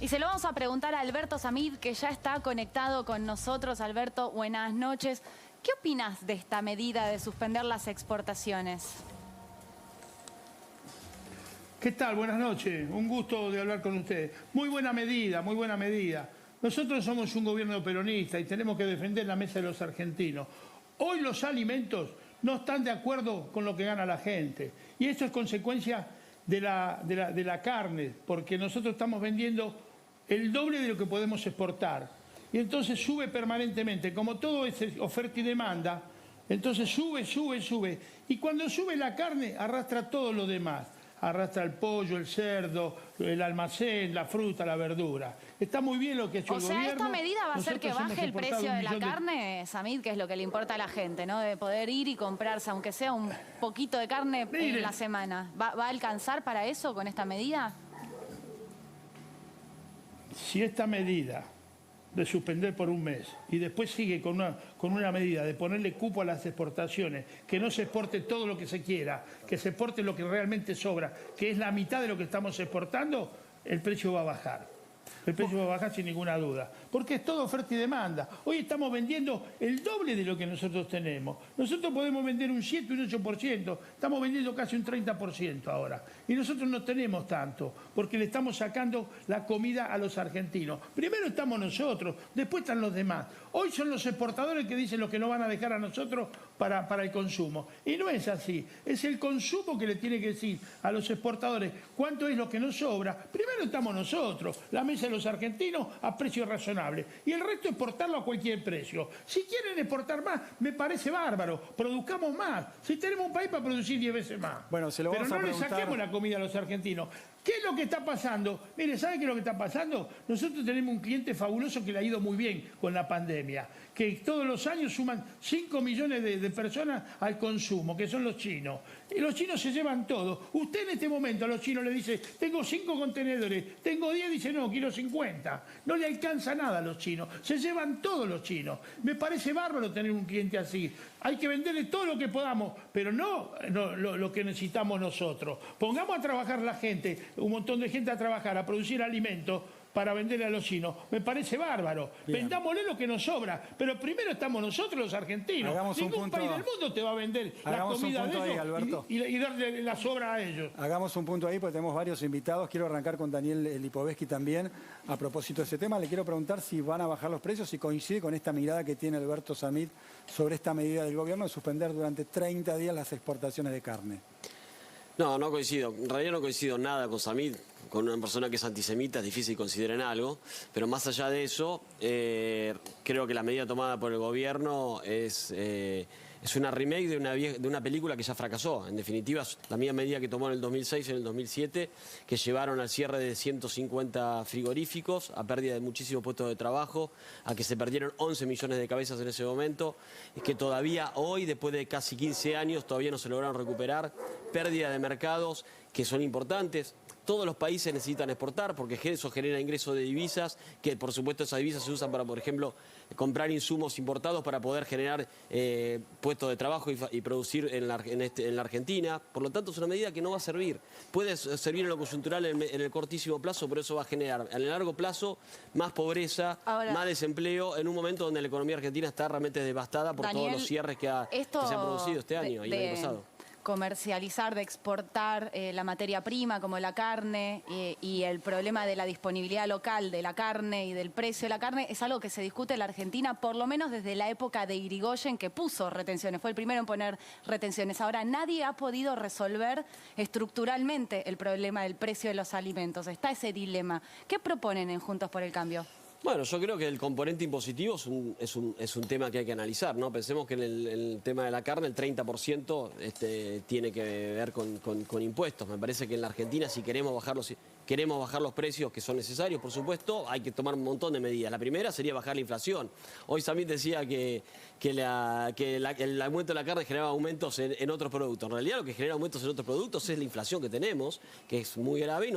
Y se lo vamos a preguntar a Alberto Samid, que ya está conectado con nosotros. Alberto, buenas noches. ¿Qué opinas de esta medida de suspender las exportaciones? ¿Qué tal? Buenas noches. Un gusto de hablar con usted. Muy buena medida, muy buena medida. Nosotros somos un gobierno peronista y tenemos que defender la mesa de los argentinos. Hoy los alimentos no están de acuerdo con lo que gana la gente. Y esto es consecuencia de la carne, porque nosotros estamos vendiendo el doble de lo que podemos exportar. Y entonces sube permanentemente. Como todo es oferta y demanda, entonces sube. Y cuando sube la carne, arrastra todo lo demás. Arrastra el pollo, el cerdo, el almacén, la fruta, la verdura. Está muy bien lo que ha hecho el gobierno. O sea, esta medida va a hacer que baje el precio de la carne, Samid, que es lo que le importa a la gente, ¿no? De poder ir y comprarse, aunque sea un poquito de carne en la semana. ¿Va a alcanzar para eso con esta medida? Si esta medida de suspender por un mes y después sigue con una medida de ponerle cupo a las exportaciones, que no se exporte todo lo que se quiera, que se exporte lo que realmente sobra, que es la mitad de lo que estamos exportando, el precio va a bajar. El precio va a bajar sin ninguna duda, porque es todo oferta y demanda. Hoy estamos vendiendo el doble de lo que nosotros tenemos. Nosotros podemos vender un 7, un 8%, estamos vendiendo casi un 30% ahora. Y nosotros no tenemos tanto, porque le estamos sacando la comida a los argentinos. Primero estamos nosotros, después están los demás. Hoy son los exportadores que dicen lo que nos van a dejar a nosotros para el consumo. Y no es así, es el consumo que le tiene que decir a los exportadores cuánto es lo que nos sobra. Primero estamos nosotros, la mesa de los argentinos a precios razonables, y el resto exportarlo a cualquier precio. Si quieren exportar más, me parece bárbaro, produzcamos más. Si tenemos un país para producir 10 veces más. Bueno, se lo pero vamos no a le preguntar... saquemos la comida a los argentinos. ¿Qué es lo que está pasando? Mire, ¿sabe qué es lo que está pasando? Nosotros tenemos un cliente fabuloso que le ha ido muy bien con la pandemia, que todos los años suman 5 millones de personas al consumo, que son los chinos. Y los chinos se llevan todo. Usted en este momento a los chinos le dice, tengo 5 contenedores, tengo 10, dice, no, quiero 50. No le alcanza nada a los chinos. Se llevan todos los chinos. Me parece bárbaro tener un cliente así. Hay que venderle todo lo que podamos, pero no lo que necesitamos nosotros. Pongamos a trabajar la gente, un montón de gente a trabajar, a producir alimentos para venderle a los chinos. Me parece bárbaro. Bien. Vendámosle lo que nos sobra, pero primero estamos nosotros los argentinos. Hagamos Ningún país del mundo te va a vender la comida de ellos y darle la sobra a ellos. Hagamos un punto ahí porque tenemos varios invitados. Quiero arrancar con Daniel Lipovetsky también. A propósito de ese tema, le quiero preguntar si van a bajar los precios, si coincide con esta mirada que tiene Alberto Samid sobre esta medida del gobierno de suspender durante 30 días las exportaciones de carne. No, no coincido. En realidad no coincido nada con Samid. Con una persona que es antisemita es difícil considerar algo. Pero más allá de eso, creo que la medida tomada por el gobierno es una remake de una película que ya fracasó. En definitiva, es la misma medida que tomó en el 2006 y en el 2007, que llevaron al cierre de 150 frigoríficos, a pérdida de muchísimos puestos de trabajo, a que se perdieron 11 millones de cabezas en ese momento, y que todavía hoy, después de casi 15 años, todavía no se lograron recuperar. Pérdida de mercados que son importantes. Todos los países necesitan exportar porque eso genera ingresos de divisas, que por supuesto esas divisas se usan para, por ejemplo, comprar insumos importados para poder generar puestos de trabajo y producir en la Argentina. Por lo tanto, es una medida que no va a servir. Puede servir en lo coyuntural en el cortísimo plazo, pero eso va a generar en el largo plazo más pobreza, más desempleo, en un momento donde la economía argentina está realmente devastada por todos los cierres que se han producido este año y el año pasado. Comercializar, de exportar la materia prima como la carne y el problema de la disponibilidad local de la carne y del precio de la carne es algo que se discute en la Argentina por lo menos desde la época de Irigoyen, que puso retenciones, fue el primero en poner retenciones. Ahora nadie ha podido resolver estructuralmente el problema del precio de los alimentos. Está ese dilema. ¿Qué proponen en Juntos por el Cambio? Bueno, yo creo que el componente impositivo es un tema que hay que analizar, ¿no? Pensemos que en el tema de la carne el 30% tiene que ver con impuestos. Me parece que en la Argentina, si queremos bajar los precios que son necesarios, por supuesto, hay que tomar un montón de medidas. La primera sería bajar la inflación. Hoy Samid decía que el aumento de la carne generaba aumentos en otros productos. En realidad lo que genera aumentos en otros productos es la inflación que tenemos, que es muy grave,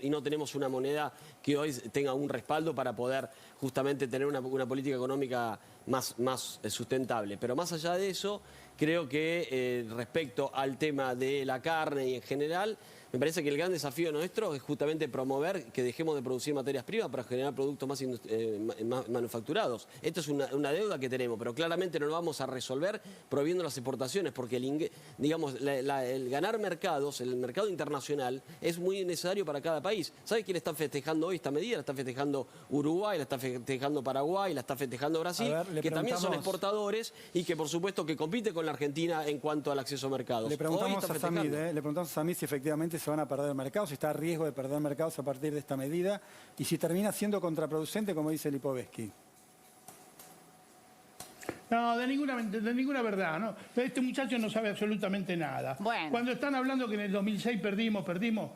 y no tenemos una moneda que hoy tenga un respaldo para poder justamente tener una política económica más sustentable. Pero más allá de eso, creo que respecto al tema de la carne y en general, me parece que el gran desafío nuestro es justamente promover que dejemos de producir materias primas para generar productos más manufacturados. Esto es una deuda que tenemos, pero claramente no lo vamos a resolver prohibiendo las exportaciones, porque el ganar mercados, el mercado internacional, es muy necesario para cada país. ¿Sabes quién está festejando hoy esta medida? La está festejando Uruguay, la está festejando Paraguay, la está festejando Brasil, que también son exportadores y que por supuesto que compite con la Argentina en cuanto al acceso a mercados. Le preguntamos a Samid si efectivamente se van a perder mercados, si está a riesgo de perder mercados a partir de esta medida y si termina siendo contraproducente, como dice Lipovetsky. No, de ninguna verdad, ¿no? Este muchacho no sabe absolutamente nada. Bueno. Cuando están hablando que en el 2006 perdimos,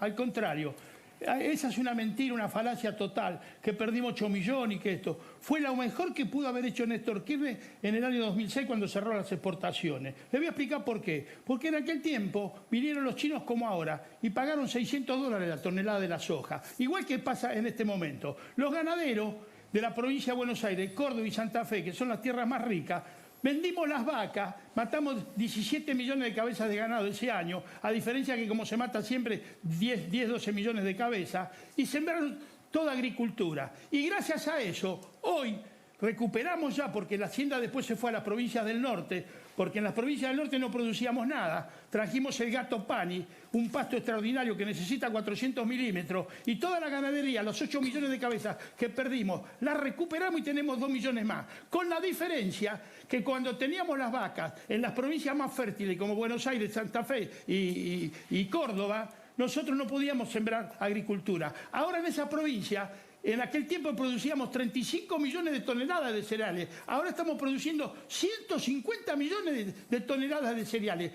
al contrario. Esa es una mentira, una falacia total, que perdimos 8 millones y que esto. Fue lo mejor que pudo haber hecho Néstor Kirchner en el año 2006 cuando cerró las exportaciones. Le voy a explicar por qué. Porque en aquel tiempo vinieron los chinos como ahora y pagaron $600 la tonelada de la soja. Igual que pasa en este momento. Los ganaderos de la provincia de Buenos Aires, Córdoba y Santa Fe, que son las tierras más ricas, vendimos las vacas, matamos 17 millones de cabezas de ganado ese año, a diferencia que como se mata siempre 10, 12 millones de cabezas, y sembraron toda agricultura. Y gracias a eso, hoy recuperamos ya, porque la hacienda después se fue a las provincias del norte, porque en las provincias del norte no producíamos nada. Trajimos el gato pani, un pasto extraordinario que necesita 400 milímetros, y toda la ganadería, los 8 millones de cabezas que perdimos, las recuperamos y tenemos 2 millones más. Con la diferencia que cuando teníamos las vacas en las provincias más fértiles, como Buenos Aires, Santa Fe y Córdoba, nosotros no podíamos sembrar agricultura. Ahora en esa provincia, en aquel tiempo producíamos 35 millones de toneladas de cereales. Ahora estamos produciendo 150 millones de toneladas de cereales.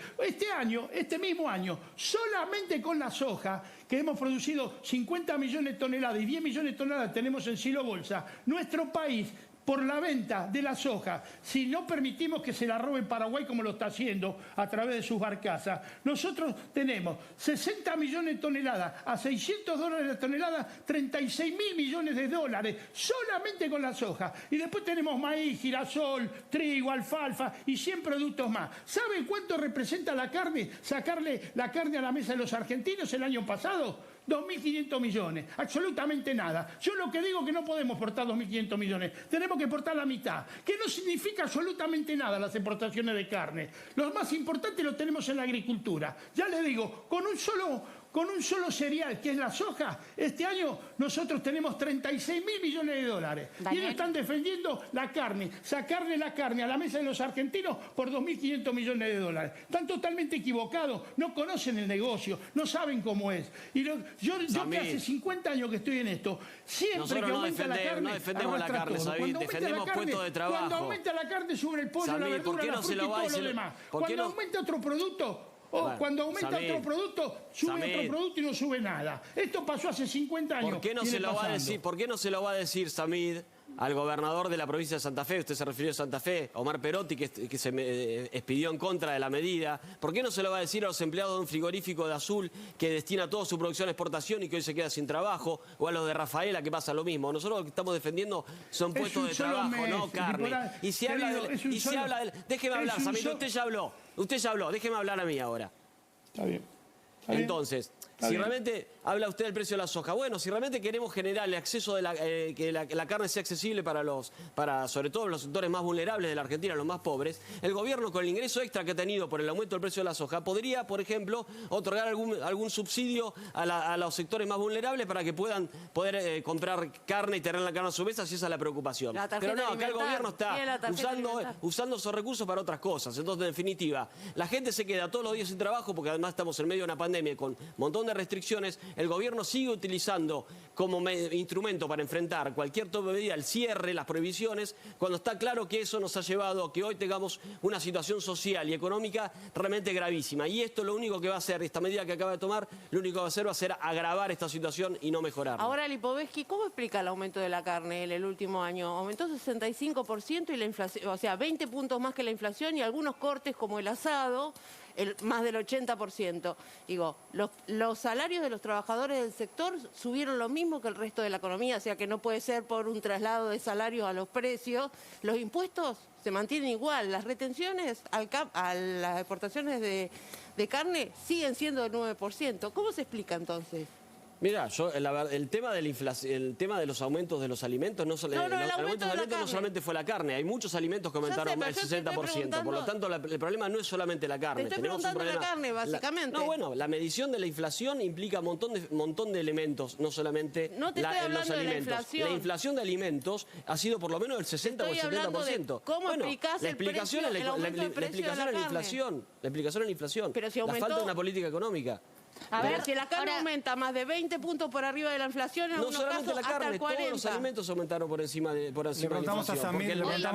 Este mismo año, solamente con la soja, que hemos producido 50 millones de toneladas y 10 millones de toneladas tenemos en silo bolsa, nuestro país, por la venta de la soja, si no permitimos que se la roben Paraguay como lo está haciendo a través de sus barcazas, nosotros tenemos 60 millones de toneladas a $600 la tonelada, 36.000 millones de dólares solamente con la soja. Y después tenemos maíz, girasol, trigo, alfalfa y 100 productos más. ¿Saben cuánto representa la carne? Sacarle la carne a la mesa de los argentinos el año pasado. 2.500 millones, absolutamente nada. Yo lo que digo es que no podemos exportar 2.500 millones, tenemos que exportar la mitad, que no significa absolutamente nada las exportaciones de carne. Lo más importante lo tenemos en la agricultura. Ya les digo, con un solo cereal, que es la soja, este año nosotros tenemos 36.000 millones de dólares. Daniel. Y ellos están defendiendo la carne, sacarle la carne a la mesa de los argentinos por 2.500 millones de dólares. Están totalmente equivocados, no conocen el negocio, no saben cómo es. Y yo que hace 50 años que estoy en esto, siempre nosotros que aumenta la carne, no defendemos la carne, Samid, defendemos puestos de trabajo. Cuando aumenta la carne sube el pollo, Samid, la verdura, la fruta y todo lo demás. Cuando aumenta otro producto, cuando aumenta Samid, otro producto, sube otro producto y no sube nada. Esto pasó hace 50 años. ¿Por qué no se lo va a decir, Samid, al gobernador de la provincia de Santa Fe? Usted se refirió a Santa Fe, Omar Perotti, que se expidió en contra de la medida. ¿Por qué no se lo va a decir a los empleados de un frigorífico de Azul que destina toda su producción a exportación y que hoy se queda sin trabajo? O a los de Rafaela, que pasa lo mismo. Nosotros lo que estamos defendiendo son puestos de trabajo, no carne. Y si habla del... Déjeme hablar, Samid, usted ya habló, déjeme hablar a mí ahora. Está bien. Entonces, si realmente habla usted del precio de la soja, bueno, si realmente queremos generar el acceso de que la carne sea accesible para sobre todo los sectores más vulnerables de la Argentina, los más pobres, el gobierno con el ingreso extra que ha tenido por el aumento del precio de la soja podría, por ejemplo, otorgar algún subsidio a los sectores más vulnerables para que puedan poder comprar carne y tener la carne a su mesa, si esa es la preocupación. Pero no, acá el gobierno está usando esos recursos para otras cosas. Entonces, en definitiva, la gente se queda todos los días sin trabajo porque además estamos en medio de una pandemia con un montón de restricciones. El gobierno sigue utilizando como instrumento para enfrentar cualquier tipo de medida el cierre, las prohibiciones, cuando está claro que eso nos ha llevado a que hoy tengamos una situación social y económica realmente gravísima. Y esto lo único que va a hacer, esta medida que acaba de tomar, lo único que va a ser agravar esta situación y no mejorarla. Ahora, Lipovetsky, ¿cómo explica el aumento de la carne en el último año? Aumentó 65% y la inflación, o sea, 20 puntos más que la inflación y algunos cortes como el asado. más del 80%. Digo, los salarios de los trabajadores del sector subieron lo mismo que el resto de la economía, o sea que no puede ser por un traslado de salarios a los precios. Los impuestos se mantienen igual, las retenciones a las exportaciones de carne siguen siendo del 9%. ¿Cómo se explica entonces? Mira, el tema de la inflación, el tema de los aumentos de los alimentos, el aumento de los alimentos no solamente fue la carne, hay muchos alimentos que aumentaron el 60%. Por lo tanto, el problema no es solamente la carne. Te estoy preguntando la carne, básicamente. No, bueno, la medición de la inflación implica un montón de elementos, no solamente no te estoy hablando los alimentos. De la inflación. La inflación de alimentos ha sido por lo menos el 60 o el 70%. ¿Cómo explicás la explicación es la inflación. La explicación es la inflación. Pero si aumentó, la falta de una política económica. A ver, si la carne aumenta más de 20 puntos por arriba de la inflación, en algunos casos la carne, hasta el 40. todos los alimentos aumentaron por encima de la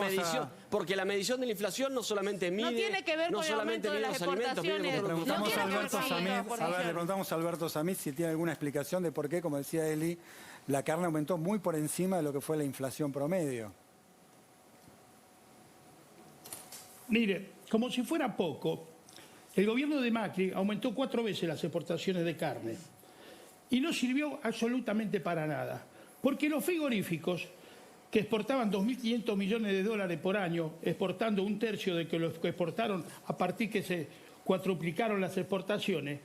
inflación. Porque la medición de la inflación no solamente mide... No tiene que ver con el aumento de las exportaciones. Le preguntamos a Alberto Samit si tiene alguna explicación de por qué, como decía Eli, la carne aumentó muy por encima de lo que fue la inflación promedio. Mire, como si fuera poco, el gobierno de Macri aumentó 4 veces las exportaciones de carne y no sirvió absolutamente para nada, porque los frigoríficos que exportaban 2.500 millones de dólares por año, exportando un tercio de lo que exportaron a partir que se cuadruplicaron las exportaciones,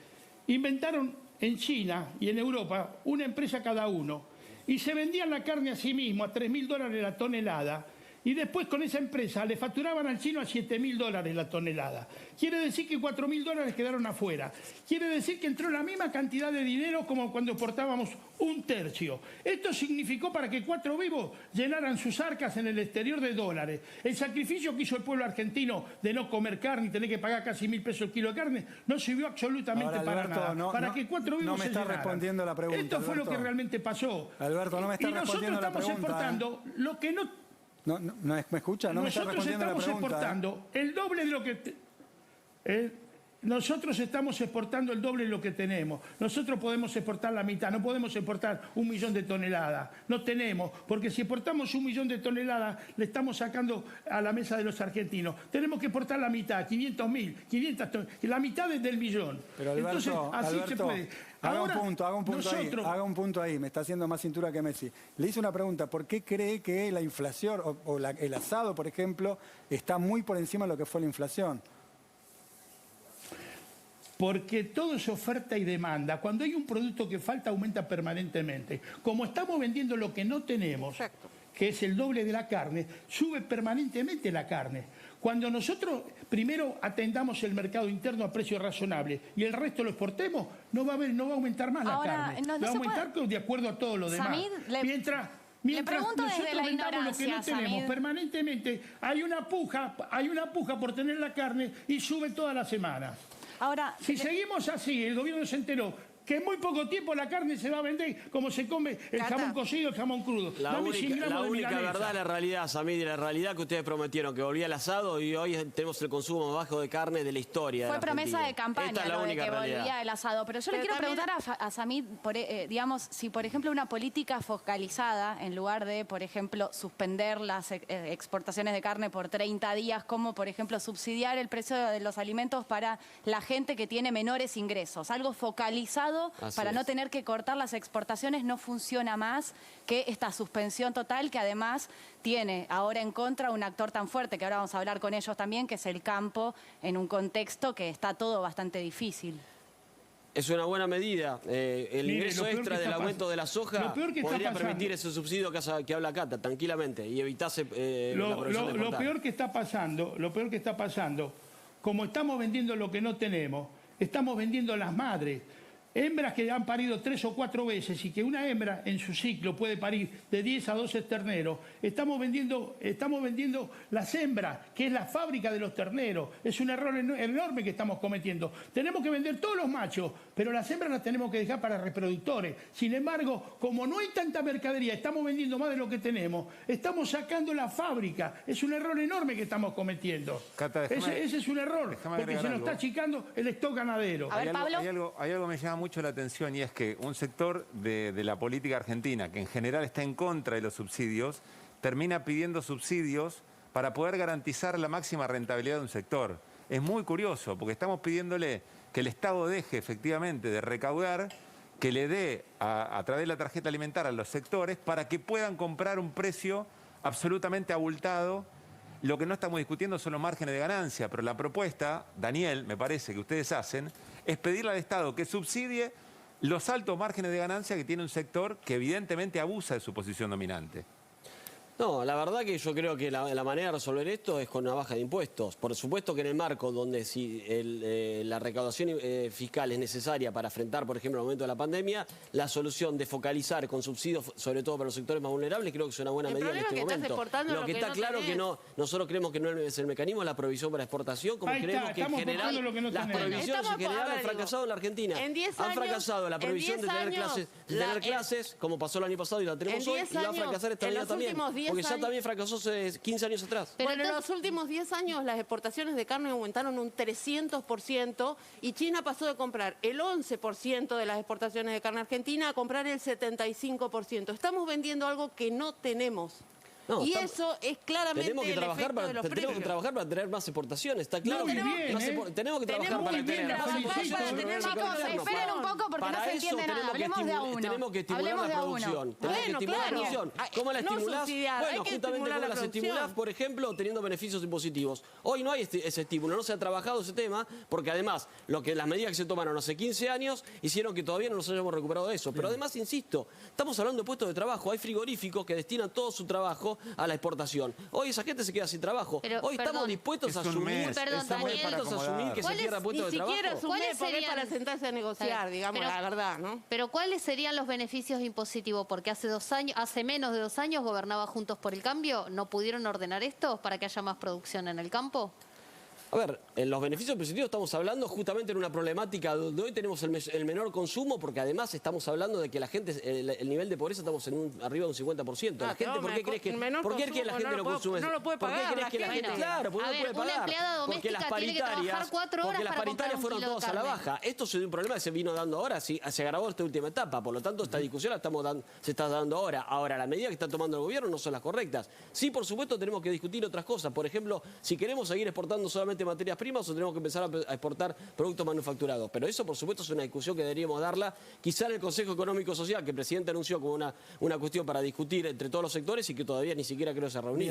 inventaron en China y en Europa una empresa cada uno y se vendían la carne a sí mismo a $3.000 la tonelada. Y después con esa empresa le facturaban al chino a $7.000 la tonelada. Quiere decir que $4.000 quedaron afuera. Quiere decir que entró la misma cantidad de dinero como cuando exportábamos un tercio. Esto significó para que 4 vivos llenaran sus arcas en el exterior de dólares. El sacrificio que hizo el pueblo argentino de no comer carne y tener que pagar casi 1.000 pesos el kilo de carne no sirvió absolutamente para nada. Para que 4 vivos se llenaran. Respondiendo la pregunta, esto fue Alberto. Lo que realmente pasó. Alberto, no me está respondiendo la pregunta. Y nosotros estamos exportando lo que no... ¿Me escucha? No me está respondiendo la pregunta. Nosotros estamos exportando el doble de lo que... Nosotros estamos exportando el doble de lo que tenemos. Nosotros podemos exportar la mitad, no podemos exportar 1 millón de toneladas. No tenemos, porque si exportamos 1 millón de toneladas, le estamos sacando a la mesa de los argentinos. Tenemos que exportar la mitad, 500.000, la mitad del millón. Pero Alberto, entonces, así se puede. Haga un punto ahí, me está haciendo más cintura que Messi. Le hice una pregunta, ¿por qué cree que la inflación, el asado, por ejemplo, está muy por encima de lo que fue la inflación? Porque todo es oferta y demanda. Cuando hay un producto que falta, aumenta permanentemente. Como estamos vendiendo lo que no tenemos, que es el doble de la carne, sube permanentemente la carne. Cuando nosotros primero atendamos el mercado interno a precios razonables y el resto lo exportemos, no va a aumentar más la carne. Va a aumentar de acuerdo a todo lo demás. Mientras nosotros vendamos lo que no tenemos permanentemente, hay una puja por tener la carne y sube todas las semanas. Ahora, si seguimos así, el gobierno se enteró que en muy poco tiempo la carne se va a vender como se come el jamón cocido, el jamón crudo. La única verdad es la realidad, Samid, la realidad que ustedes prometieron, que volvía el asado y hoy tenemos el consumo más bajo de carne de la historia. Fue promesa de campaña lo de que volvía el asado. Pero yo le quiero preguntar a Samid, digamos, si por ejemplo una política focalizada, en lugar de, por ejemplo, suspender las exportaciones de carne por 30 días, como por ejemplo subsidiar el precio de los alimentos para la gente que tiene menores ingresos, algo focalizado para no tener que cortar las exportaciones, no funciona más que esta suspensión total que además tiene ahora en contra un actor tan fuerte, que ahora vamos a hablar con ellos también, que es el campo, en un contexto que está todo bastante difícil. Es una buena medida. El ingreso extra del aumento de la soja podría permitir ese subsidio que habla Cata, tranquilamente, y evitarse la producción de lo peor que está pasando, como estamos vendiendo lo que no tenemos, estamos vendiendo las madres. Hembras que han parido 3 o 4 veces y que una hembra en su ciclo puede parir de 10 a 12 terneros. Estamos vendiendo las hembras, que es la fábrica de los terneros. Es un error enorme que estamos cometiendo. Tenemos que vender todos los machos, pero las hembras las tenemos que dejar para reproductores. Sin embargo, como no hay tanta mercadería, estamos vendiendo más de lo que tenemos, estamos sacando la fábrica. Es un error enorme que estamos cometiendo. Cata, ese es un error, porque se nos está achicando el stock ganadero. A ver, Pablo. Hay algo que me llama mucho la atención, y es que un sector de la política argentina, que en general está en contra de los subsidios, termina pidiendo subsidios para poder garantizar la máxima rentabilidad de un sector. es muy curioso, porque estamos pidiéndole que el Estado deje efectivamente de recaudar, que le dé a través de la tarjeta alimentaria a los sectores para que puedan comprar un precio absolutamente abultado. Lo que no estamos discutiendo son los márgenes de ganancia, pero la propuesta, Daniel, me parece que ustedes hacen, es pedirle al Estado que subsidie los altos márgenes de ganancia que tiene un sector que evidentemente abusa de su posición dominante. No, la verdad que yo creo que la manera de resolver esto es con una baja de impuestos. Por supuesto que en el marco donde si la recaudación fiscal es necesaria para afrontar, por ejemplo, el momento de la pandemia, la solución de focalizar con subsidios, sobre todo para los sectores más vulnerables, creo que es una buena medida en este momento. Lo que está claro que no, nosotros creemos que no es el mecanismo, es la provisión para exportación, como creemos que en general las prohibiciones en general han fracasado en la Argentina. Han fracasado la prohibición de tener clases, como pasó el año pasado y la tenemos hoy, y va a fracasar esta medida también. Porque ya también fracasó hace 15 años atrás. Pero en los últimos 10 años las exportaciones de carne aumentaron un 300% y China pasó de comprar el 11% de las exportaciones de carne argentina a comprar el 75%. Estamos vendiendo algo que no tenemos. No, y eso es claramente tenemos que trabajar de los tenemos que trabajar para tener más exportaciones, está claro. Tenemos que trabajar para tener más exportaciones. Chicos, esperen un poco porque no se entiende nada. Hablemos de a uno. Tenemos que estimular la producción. Tenemos que estimular la producción. ¿Cómo la estimulás? Bueno, justamente cómo las estimulás, por ejemplo, teniendo beneficios impositivos. Hoy no hay ese estímulo, no se ha trabajado ese tema, porque además las medidas que se tomaron hace 15 años hicieron que todavía no nos hayamos recuperado de eso. Pero además, insisto, estamos hablando de puestos de trabajo. Hay frigoríficos que destinan todo su trabajo a la exportación. Hoy esa gente se queda sin trabajo. Hoy estamos dispuestos a asumir, que se cierra puestos de trabajo. Ni siquiera es un mes para sentarse a negociar, digamos la verdad, ¿no? Pero ¿cuáles serían los beneficios impositivos? Porque hace menos de 2 años gobernaba Juntos por el Cambio. ¿No pudieron ordenar esto para que haya más producción en el campo? A ver, en los beneficios positivos estamos hablando justamente en una problemática donde hoy tenemos el menor consumo, porque además estamos hablando de que la gente, el nivel de pobreza estamos arriba de un 50%. La gente, ¿por qué crees que la gente no consume? No lo puede pagar. ¿Por qué crees que la gente, claro, porque no lo puede pagar? Una empleada doméstica tiene que trabajar 4 horas para comprar un fueron kilo de todos a la carne. baja. Esto es un problema que se vino dando ahora, se agravó esta última etapa. Por lo tanto, esta discusión se está dando ahora. Ahora, las medidas que está tomando el gobierno no son las correctas. Sí, por supuesto, tenemos que discutir otras cosas. Por ejemplo, si queremos seguir exportando solamente materias primas o tenemos que empezar a exportar productos manufacturados. Pero eso, por supuesto, es una discusión que deberíamos darla quizá en el Consejo Económico Social, que el presidente anunció como una cuestión para discutir entre todos los sectores y que todavía ni siquiera creo se ha reunido.